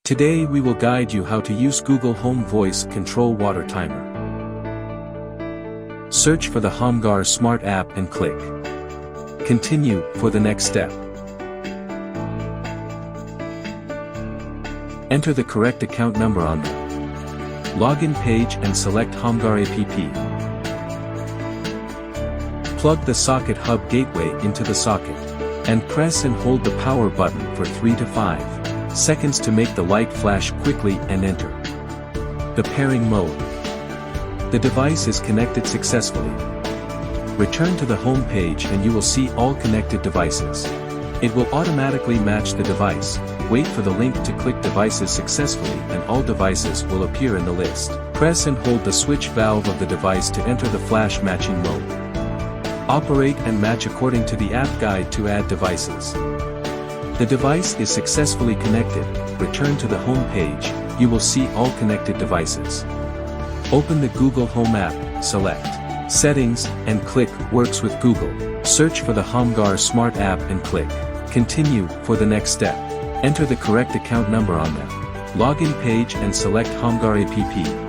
Today we will guide you how to use Google Home Voice Control Water Timer. Search for the Homgar Smart app and click Continue for the next step. Enter the correct account number on the login page and select Homgar app. Plug the Socket Hub gateway into the socket, and press and hold the power button for 3 to 5 seconds to make the light flash quickly and enter the pairing mode. The device is connected successfully. Return to the home page and you will see all connected devices. It will automatically match the device. Wait for the link to click devices successfully and all devices will appear in the list. Press and hold the switch valve of the device to enter the flash matching mode. Operate and match according to the app guide to add devices. The device is successfully connected. Return to the home page. You will see all connected devices. Open the Google Home app, select Settings, and click Works with Google. Search for the Homgar Smart app and click Continue for the next step. Enter the correct account number on the login page and select Homgar app.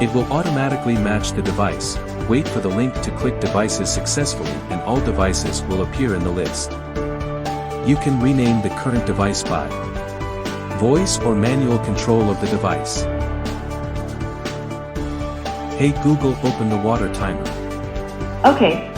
It will automatically match the device. Wait for the link to click devices successfully and all devices will appear in the list. You can rename the current device by voice or manual control of the device. Hey Google, open the water timer. Okay.